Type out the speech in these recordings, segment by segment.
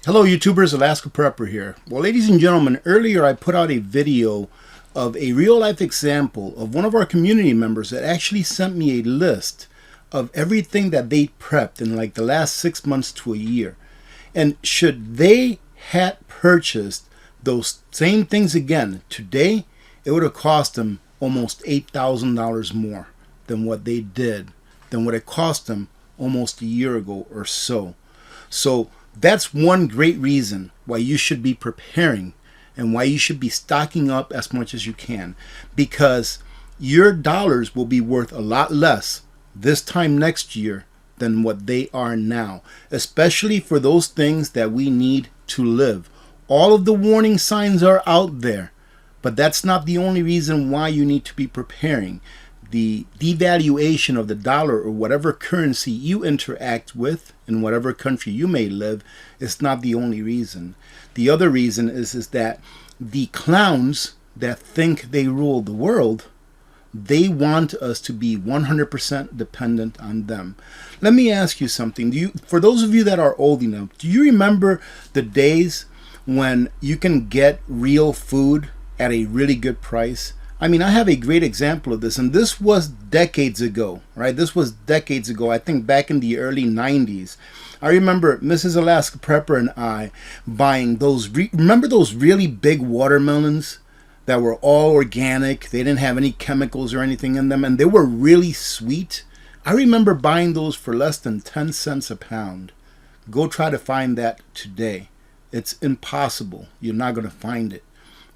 Hello YouTubers, Alaska Prepper here. Well, ladies and gentlemen, earlier I put out a video of a real life example of one of our community members that actually sent me a list of everything that they prepped in like the last 6 months to a year. And should they had purchased those same things again today, it would have cost them almost $8,000 more than what they did, than what it cost them almost a year ago or so. So that's one great reason why you should be preparing and why you should be stocking up as much as you can, because your dollars will be worth a lot less this time next year than what they are now, especially for those things that we need to live. All of the warning signs are out there, but that's not the only reason why you need to be preparing. The devaluation of the dollar or whatever currency you interact with in whatever country you may live is not the only reason. The other reason is that the clowns that think they rule the world, they want us to be 100% dependent on them. Let me ask you something. For those of you that are old enough, do you remember the days when you can get real food at a really good price? I mean, I have a great example of this, and this was decades ago, right? This was decades ago, I think back in the early 90s. I remember Mrs. Alaska Prepper and I buying those, remember those really big watermelons that were all organic? They didn't have any chemicals or anything in them, and they were really sweet. I remember buying those for less than 10 cents a pound. Go try to find that today. It's impossible. You're not going to find it.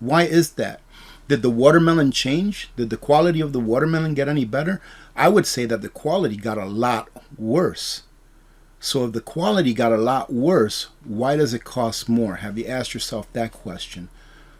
Why is that? Did the watermelon change? Did the quality of the watermelon get any better? I would say that the quality got a lot worse. So if the quality got a lot worse, why does it cost more? Have you asked yourself that question?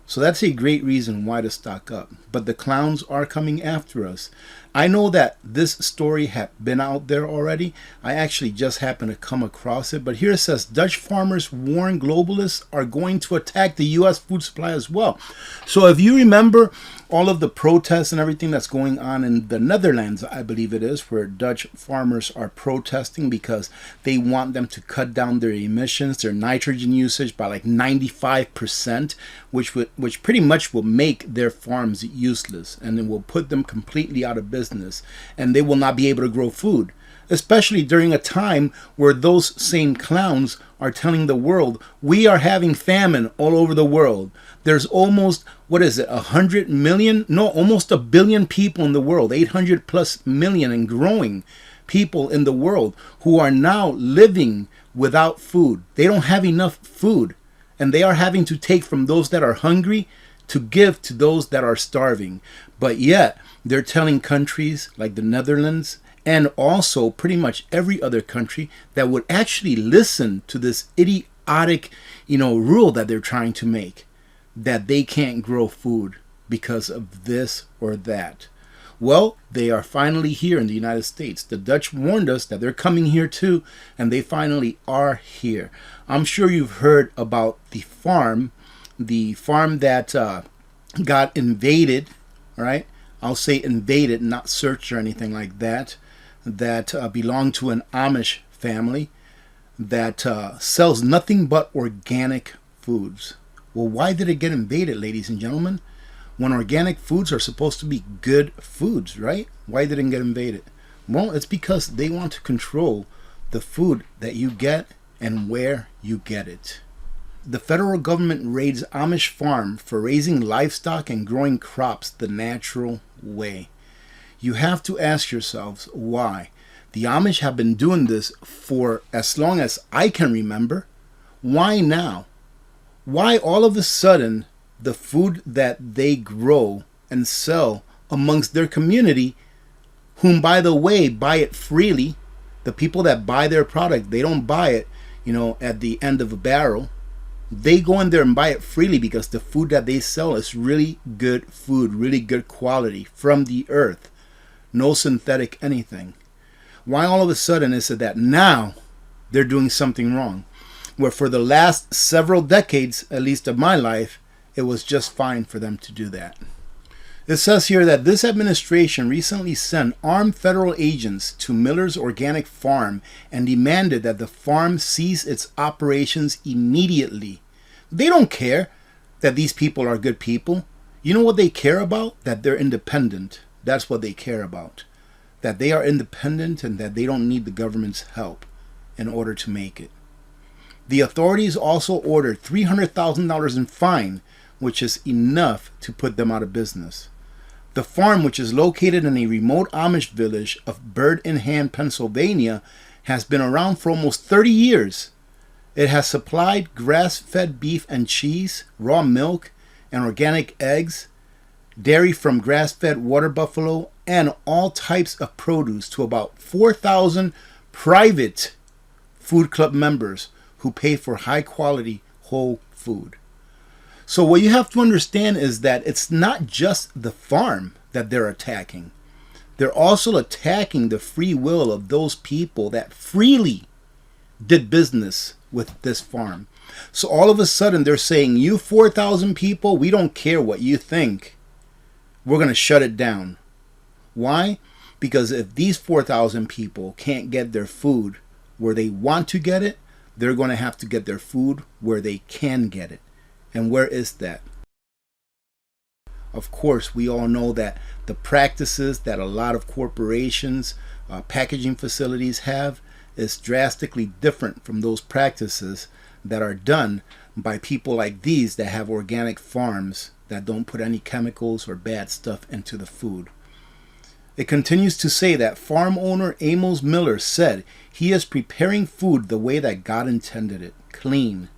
So that's a great reason why to stock up. But the clowns are coming after us. I know that this story had been out there already. I actually just happened to come across it. But here it says, Dutch farmers warn globalists are going to attack the U.S. food supply as well. So if you remember all of the protests and everything that's going on in the Netherlands, I believe it is, where Dutch farmers are protesting because they want them to cut down their emissions, their nitrogen usage by like 95%, which pretty much will make their farms useless, and it will put them completely out of business, and they will not be able to grow food, especially during a time where those same clowns are telling the world we are having famine all over the world. There's almost, what is it, 100 million? No, almost 1 billion people in the world, 800 plus million and growing people in the world who are now living without food. They don't have enough food, and they are having to take from those that are hungry to give to those that are starving. But yet they're telling countries like the Netherlands and also pretty much every other country that would actually listen to this idiotic, rule that they're trying to make, that they can't grow food because of this or that. Well, they are finally here in the United States. The Dutch warned us that they're coming here too, and they finally are here. I'm sure you've heard about the farm that got invaded, right? I'll say invaded, not searched or anything like that, that belonged to an Amish family that sells nothing but organic foods. Well, why did it get invaded, ladies and gentlemen? When organic foods are supposed to be good foods, right? Why did it get invaded? Well, it's because they want to control the food that you get and where you get it. The federal government raids Amish farm for raising livestock and growing crops the natural way. You have to ask yourselves why. The Amish have been doing this for as long as I can remember. Why now? Why all of a sudden the food that they grow and sell amongst their community, whom by the way buy it freely, the people that buy their product, they don't buy it, at the end of a barrel. They go in there and buy it freely because the food that they sell is really good food, really good quality from the earth. No synthetic anything. Why all of a sudden is it that now they're doing something wrong? Where for the last several decades, at least of my life, it was just fine for them to do that. It says here that this administration recently sent armed federal agents to Miller's organic farm and demanded that the farm cease its operations immediately. They don't care that these people are good people. You know what they care about? That they're independent. That's what they care about. That they are independent and that they don't need the government's help in order to make it. The authorities also ordered $300,000 in fine, which is enough to put them out of business. The farm, which is located in a remote Amish village of Bird-in-Hand, Pennsylvania, has been around for almost 30 years. It has supplied grass-fed beef and cheese, raw milk, and organic eggs, dairy from grass-fed water buffalo, and all types of produce to about 4,000 private food club members who pay for high-quality whole food. So what you have to understand is that it's not just the farm that they're attacking. They're also attacking the free will of those people that freely did business with this farm. So all of a sudden they're saying, you 4,000 people, we don't care what you think. We're going to shut it down. Why? Because if these 4,000 people can't get their food where they want to get it, they're going to have to get their food where they can get it. And where is that? Of course, we all know that the practices that a lot of corporations, packaging facilities have is drastically different from those practices that are done by people like these that have organic farms that don't put any chemicals or bad stuff into the food. It continues to say that farm owner Amos Miller said he is preparing food the way that God intended it, clean.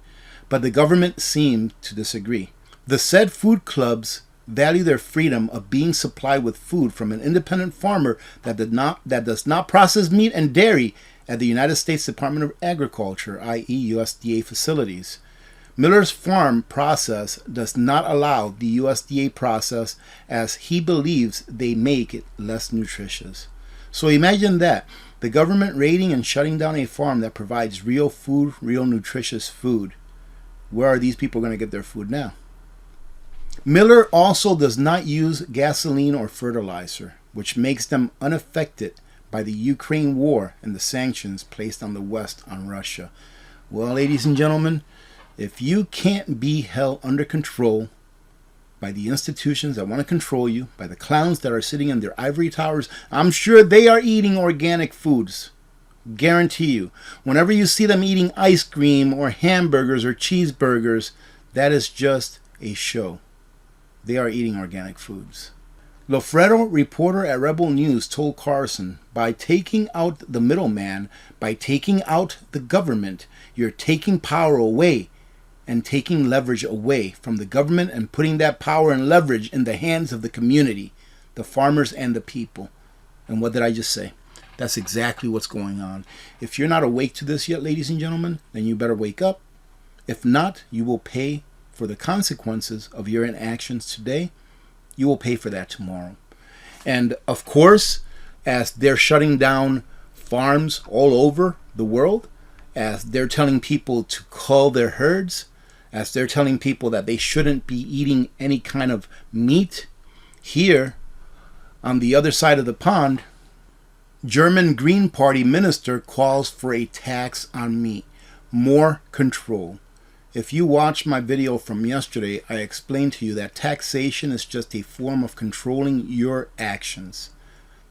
But the government seemed to disagree. The said food clubs value their freedom of being supplied with food from an independent farmer that does not process meat and dairy at the United States Department of Agriculture, i.e. USDA facilities. Miller's farm process does not allow the USDA process as he believes they make it less nutritious. So imagine that, the government raiding and shutting down a farm that provides real food, real nutritious food. Where are these people going to get their food now? Miller also does not use gasoline or fertilizer, which makes them unaffected by the Ukraine war and the sanctions placed on the West on Russia. Well, ladies and gentlemen, if you can't be held under control by the institutions that want to control you, by the clowns that are sitting in their ivory towers, I'm sure they are eating organic foods. Guarantee you. Whenever you see them eating ice cream or hamburgers or cheeseburgers, that is just a show. They are eating organic foods. Lofredo, reporter at Rebel News, told Carson, by taking out the middleman, by taking out the government, you're taking power away and taking leverage away from the government and putting that power and leverage in the hands of the community, the farmers and the people. And what did I just say? That's exactly what's going on. If you're not awake to this yet, ladies and gentlemen, then you better wake up. If not, you will pay for the consequences of your inactions today. You will pay for that tomorrow. And of course, as they're shutting down farms all over the world, as they're telling people to cull their herds, as they're telling people that they shouldn't be eating any kind of meat, here on the other side of the pond, German Green Party minister calls for a tax on meat, more control. If you watched my video from yesterday, I explained to you that taxation is just a form of controlling your actions.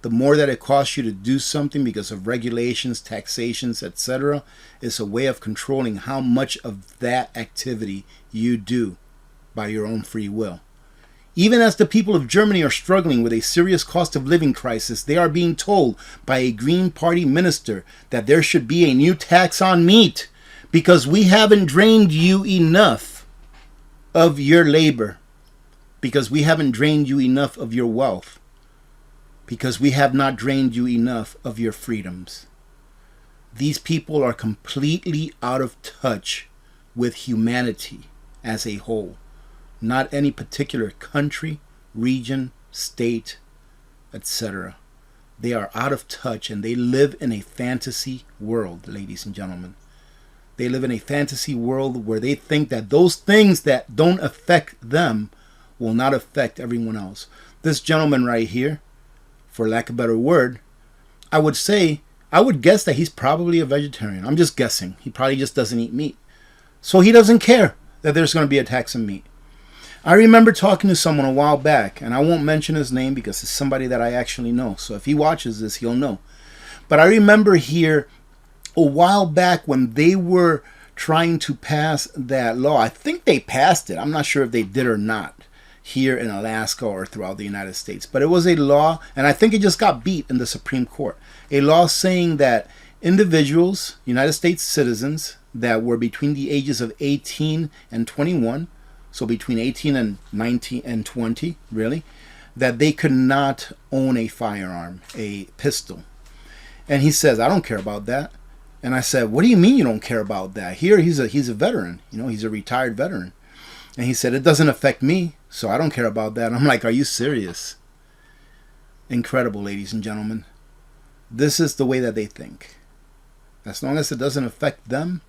The more that it costs you to do something because of regulations, taxations, etc., is a way of controlling how much of that activity you do by your own free will. Even as the people of Germany are struggling with a serious cost of living crisis, they are being told by a Green Party minister that there should be a new tax on meat because we haven't drained you enough of your labor, because we haven't drained you enough of your wealth, because we have not drained you enough of your freedoms. These people are completely out of touch with humanity as a whole. Not any particular country, region, state, etc. They are out of touch and they live in a fantasy world, ladies and gentlemen. They live in a fantasy world where they think that those things that don't affect them will not affect everyone else. This gentleman right here, for lack of a better word, I would guess that he's probably a vegetarian. I'm just guessing. He probably just doesn't eat meat. So he doesn't care that there's going to be a tax on meat. I remember talking to someone a while back, and I won't mention his name because it's somebody that I actually know. So if he watches this, he'll know. But I remember here a while back when they were trying to pass that law. I think they passed it. I'm not sure if they did or not here in Alaska or throughout the United States. But it was a law, and I think it just got beat in the Supreme Court. A law saying that individuals, United States citizens, that were between the ages of 18 and 21, so between 18 and 19 and 20, really, that they could not own a firearm, a pistol. And he says, I don't care about that. And I said, what do you mean you don't care about that? Here, he's a veteran. You know, he's a retired veteran. And he said, it doesn't affect me, so I don't care about that. I'm like, are you serious? Incredible, ladies and gentlemen. This is the way that they think. As long as it doesn't affect them,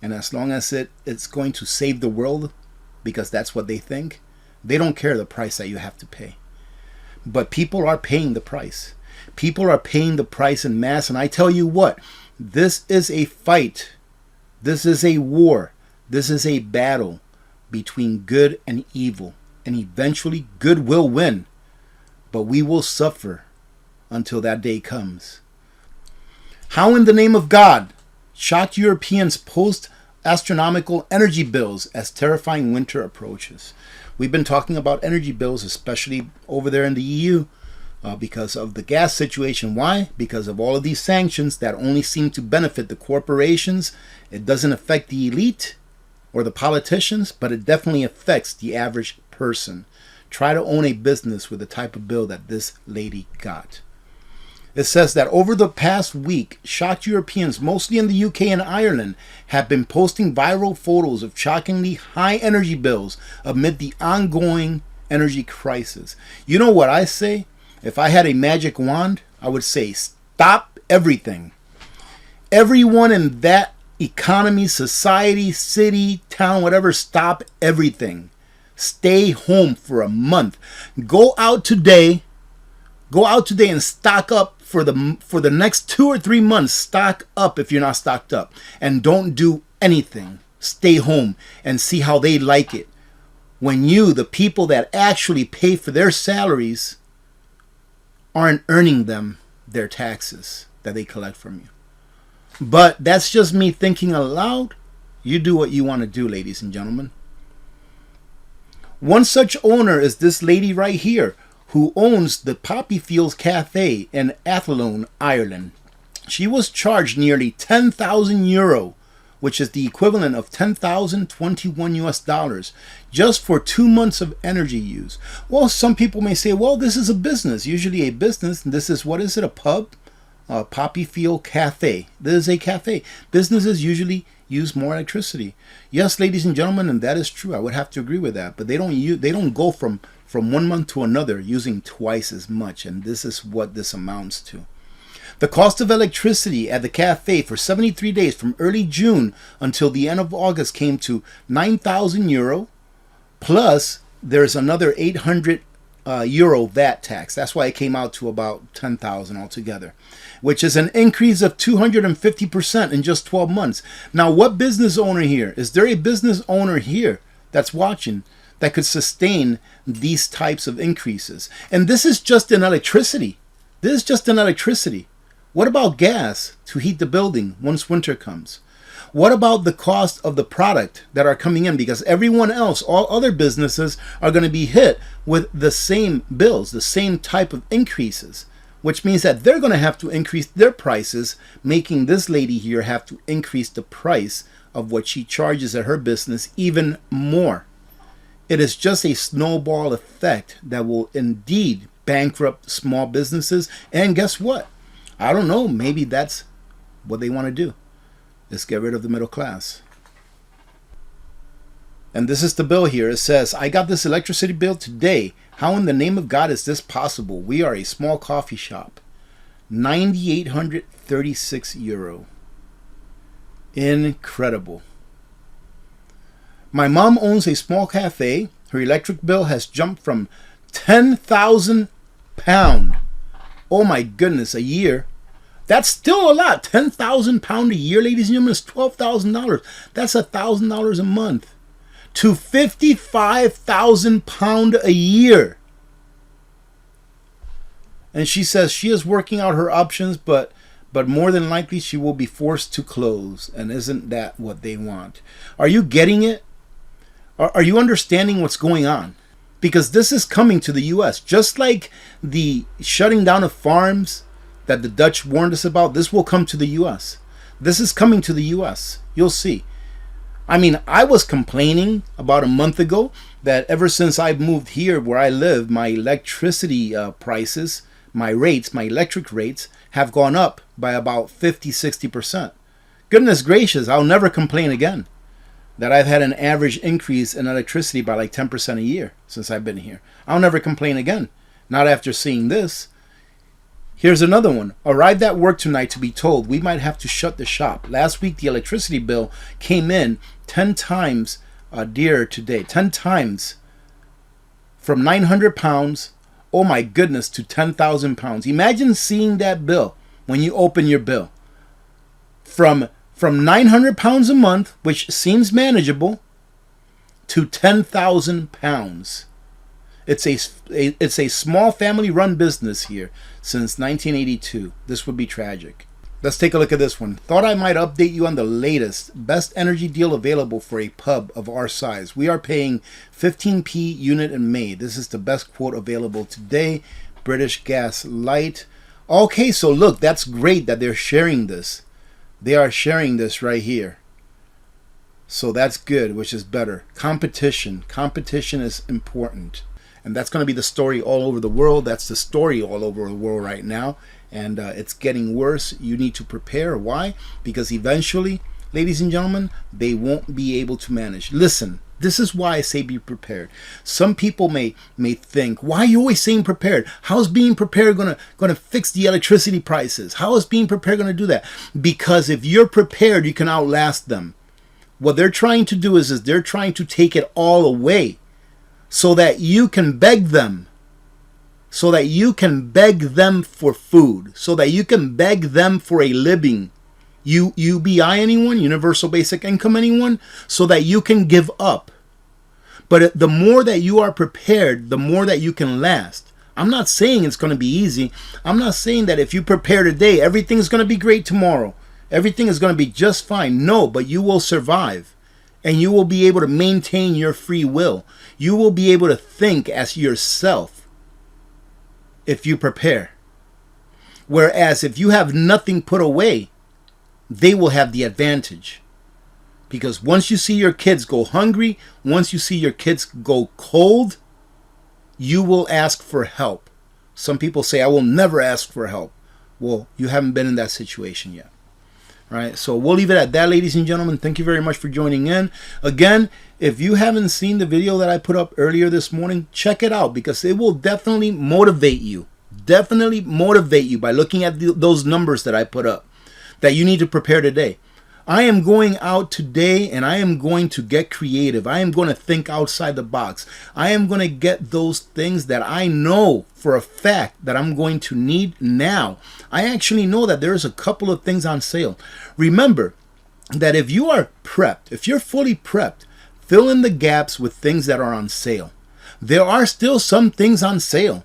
and as long as it's going to save the world, because that's what they think, they don't care the price that you have to pay. But people are paying the price. People are paying the price in mass. And I tell you what, this is a fight. This is a war. This is a battle between good and evil. And eventually good will win. But we will suffer until that day comes. How in the name of God shocked Europeans post astronomical energy bills as terrifying winter approaches? We've been talking about energy bills, especially over there in the EU, because of the gas situation. Why? Because of all of these sanctions that only seem to benefit the corporations. It doesn't affect the elite or the politicians, but it definitely affects the average person. Try to own a business with the type of bill that this lady got. It says that over the past week, shocked Europeans, mostly in the UK and Ireland, have been posting viral photos of shockingly high energy bills amid the ongoing energy crisis. You know what I say? If I had a magic wand, I would say stop everything. Everyone in that economy, society, city, town, whatever, stop everything. Stay home for a month. Go out today and stock up for the next 2 or 3 months. Stock up if you're not stocked up, and don't do anything. Stay home and see how they like it when you, the people that actually pay for their salaries, aren't earning them their taxes that they collect from you. But that's just me thinking aloud. You do what you want to do, ladies and gentlemen. One such owner is this lady right here, who owns the Poppy Fields Cafe in Athlone, Ireland. She was charged nearly 10,000 euro, which is the equivalent of 10,021 US dollars, just for 2 months of energy use. Well, some people may say, well, this is a business. Usually a business, this is, what is it, a pub? Poppy Field Cafe. This is a cafe. Businesses usually use more electricity. Yes, ladies and gentlemen, and that is true. I would have to agree with that. But they don't go from 1 month to another using twice as much, and this is what this amounts to. The cost of electricity at the cafe for 73 days from early June until the end of August came to 9,000 euro, plus there's another 800 euro VAT tax. That's why it came out to about 10,000 altogether, which is an increase of 250% in just 12 months. Now, what business owner here? Is there a business owner here that's watching that could sustain these types of increases? And this is just in electricity. This is just in electricity. What about gas to heat the building once winter comes? What about the cost of the product that are coming in? Because everyone else, all other businesses, are going to be hit with the same bills, the same type of increases, which means that they're going to have to increase their prices, making this lady here have to increase the price of what she charges at her business even more. It is just a snowball effect that will indeed bankrupt small businesses. And guess what? I don't know. Maybe that's what they want to do. Let's get rid of the middle class. And this is the bill here. It says, I got this electricity bill today. How in the name of God is this possible? We are a small coffee shop. 9,836 euro. Incredible. My mom owns a small cafe Her electric bill has jumped from £10,000. Oh my goodness, a year. That's still a lot. £10,000 a year, ladies and gentlemen, is $12,000. That's $1,000 a month. To £55,000 a year. And she says she is working out her options, but more than likely she will be forced to close. And isn't that what they want? Are you getting it? Are you understanding what's going on? Because this is coming to the U.S. Just like the shutting down of farms that the Dutch warned us about, this will come to the U.S. This is coming to the U.S. You'll see. I mean, I was complaining about a month ago that ever since I've moved here where I live, my electricity prices, my electric rates have gone up by about 50-60%. Goodness gracious, I'll never complain again that I've had an average increase in electricity by like 10% a year since I've been here. I'll never complain again. Not after seeing this. Here's another one. Arrived at work tonight to be told we might have to shut the shop. Last week the electricity bill came in 10 times dearer today. 10 times. From £900, oh my goodness, to £10,000. Imagine seeing that bill when you open your bill. From £900 a month, which seems manageable, to £10,000. It's a small family-run business here since 1982. This would be tragic. Let's take a look at this one. Thought I might update you on the latest best energy deal available for a pub of our size. We are paying 15p unit in May. This is the best quote available today. British Gas Light. Okay, so look, that's great that they're sharing this. They are sharing this right here. So that's good, which is better. Competition. Competition is important. And that's going to be the story all over the world. That's the story all over the world right now. And it's getting worse. You need to prepare. Why? Because eventually, ladies and gentlemen, they won't be able to manage. Listen, this is why I say be prepared. Some people may think, why are you always saying prepared? How is being prepared going to fix the electricity prices? How is being prepared going to do that? Because if you're prepared, you can outlast them. What they're trying to do is they're trying to take it all away so that you can beg them. So that you can beg them for food. So that you can beg them for a living. UBI anyone? Universal Basic Income anyone? So that you can give up. But the more that you are prepared, the more that you can last. I'm not saying it's going to be easy. I'm not saying that if you prepare today, everything's going to be great tomorrow. Everything is going to be just fine. No, but you will survive. And you will be able to maintain your free will. You will be able to think as yourself if you prepare. Whereas if you have nothing put away, they will have the advantage. Because once you see your kids go hungry, once you see your kids go cold, you will ask for help. Some people say, I will never ask for help. Well, you haven't been in that situation yet. Right? So we'll leave it at that, ladies and gentlemen. Thank you very much for joining in. Again, if you haven't seen the video that I put up earlier this morning, check it out because it will definitely motivate you. Definitely motivate you by looking at those numbers that I put up. That you need to prepare today. I am going out today and I am going to get creative. I am going to think outside the box. I am going to get those things that I know for a fact that I'm going to need now. I actually know that there's a couple of things on sale. Remember that if you are prepped, if you're fully prepped, fill in the gaps with things that are on sale. There are still some things on sale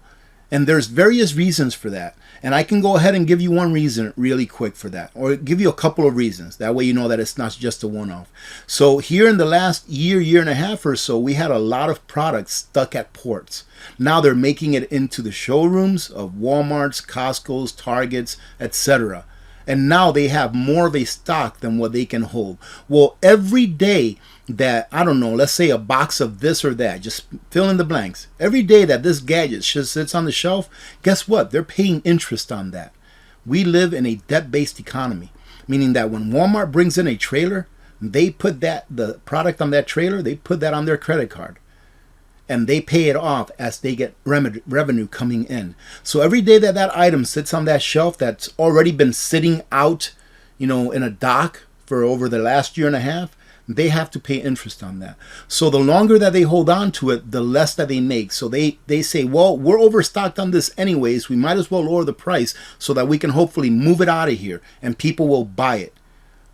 and there's various reasons for that. And I can go ahead and give you one reason really quick for that, or give you a couple of reasons. That way you know that it's not just a one-off. So here in the last year and a half or so, we had a lot of products stuck at ports. Now they're making it into the showrooms of Walmarts, Costco's, Targets, etc. And now they have more of a stock than what they can hold. Well, every day that, I don't know, let's say a box of this or that, just fill in the blanks. Every day that this gadget just sits on the shelf, guess what? They're paying interest on that. We live in a debt-based economy, meaning that when Walmart brings in a trailer, they put the product on that trailer, they put that on their credit card. And they pay it off as they get revenue coming in. So every day that that item sits on that shelf that's already been sitting out, in a dock for over the last year and a half, they have to pay interest on that. So the longer that they hold on to it, the less that they make. So they say, well, we're overstocked on this anyways. We might as well lower the price so that we can hopefully move it out of here and people will buy it.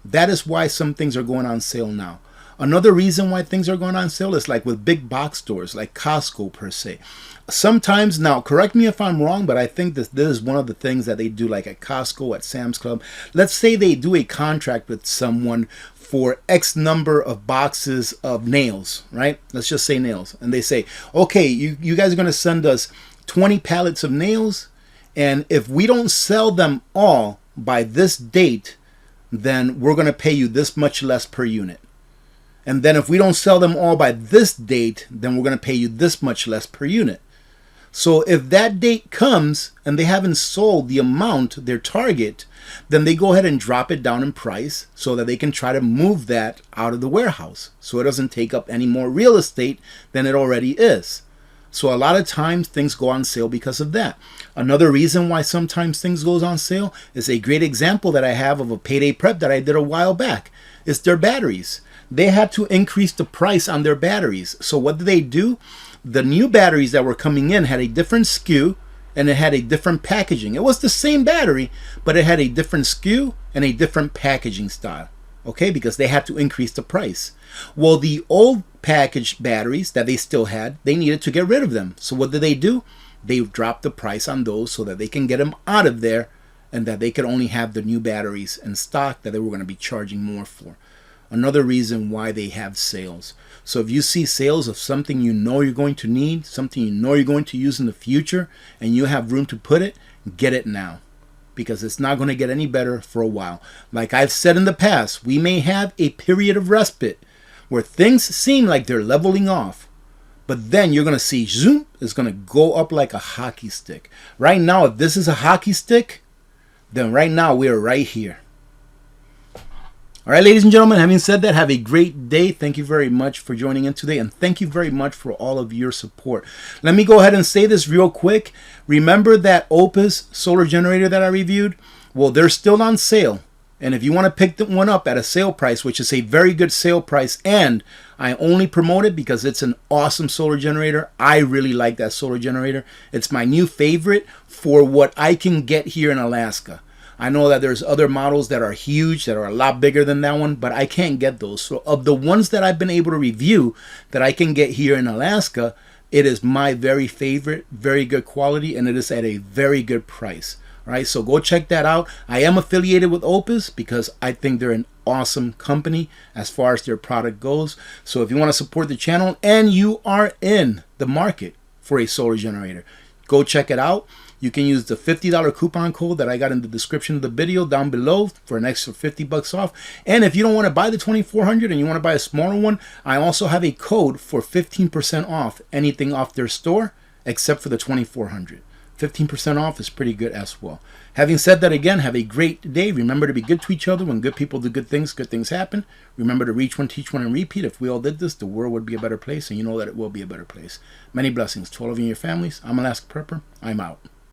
That is why some things are going on sale now. Another reason why things are going on sale is like with big box stores like Costco per se. Sometimes, now correct me if I'm wrong, but I think this is one of the things that they do, like at Costco, at Sam's Club. Let's say they do a contract with someone for X number of boxes of nails, right? Let's just say nails. And they say, okay, you guys are going to send us 20 pallets of nails. And if we don't sell them all by this date, then we're going to pay you this much less per unit. And then if we don't sell them all by this date, then we're going to pay you this much less per unit. So if that date comes and they haven't sold the amount, their target, then they go ahead and drop it down in price so that they can try to move that out of the warehouse so it doesn't take up any more real estate than it already is. So a lot of times things go on sale because of that. Another reason why sometimes things goes on sale is a great example that I have of a payday prep that I did a while back. It's their batteries. They had to increase the price on their batteries. So what did they do? The new batteries that were coming in had a different SKU and it had a different packaging. It was the same battery, but it had a different SKU and a different packaging style. Okay, because they had to increase the price. Well, the old packaged batteries that they still had, they needed to get rid of them. So what did they do? They dropped the price on those so that they can get them out of there and that they could only have the new batteries in stock that they were going to be charging more for. Another reason why they have sales. So if you see sales of something you know you're going to need, something you know you're going to use in the future, and you have room to put it, get it now. Because it's not going to get any better for a while. Like I've said in the past, we may have a period of respite where things seem like they're leveling off. But then you're going to see, zoom, it's going to go up like a hockey stick. Right now, if this is a hockey stick, then right now we are right here. All right, ladies and gentlemen, having said that, have a great day. Thank you very much for joining in today, and thank you very much for all of your support. Let me go ahead and say this real quick. Remember that Opus solar generator that I reviewed? Well, they're still on sale. And if you want to pick one up at a sale price, which is a very good sale price, and I only promote it because it's an awesome solar generator. I really like that solar generator. It's my new favorite for what I can get here in Alaska. I know that there's other models that are huge, that are a lot bigger than that one, but I can't get those. So of the ones that I've been able to review that I can get here in Alaska, it is my very favorite, very good quality, and it is at a very good price. All right, so go check that out. I am affiliated with Opus because I think they're an awesome company as far as their product goes. So if you want to support the channel and you are in the market for a solar generator, go check it out. You can use the $50 coupon code that I got in the description of the video down below for an extra $50 off. And if you don't want to buy the 2400 and you want to buy a smaller one, I also have a code for 15% off anything off their store except for the 2400. 15% off is pretty good as well. Having said that, again, have a great day. Remember to be good to each other. When good people do good things happen. Remember to reach one, teach one, and repeat. If we all did this, the world would be a better place, and you know that it will be a better place. Many blessings to all of you and your families. I'm Alaska Prepper. I'm out.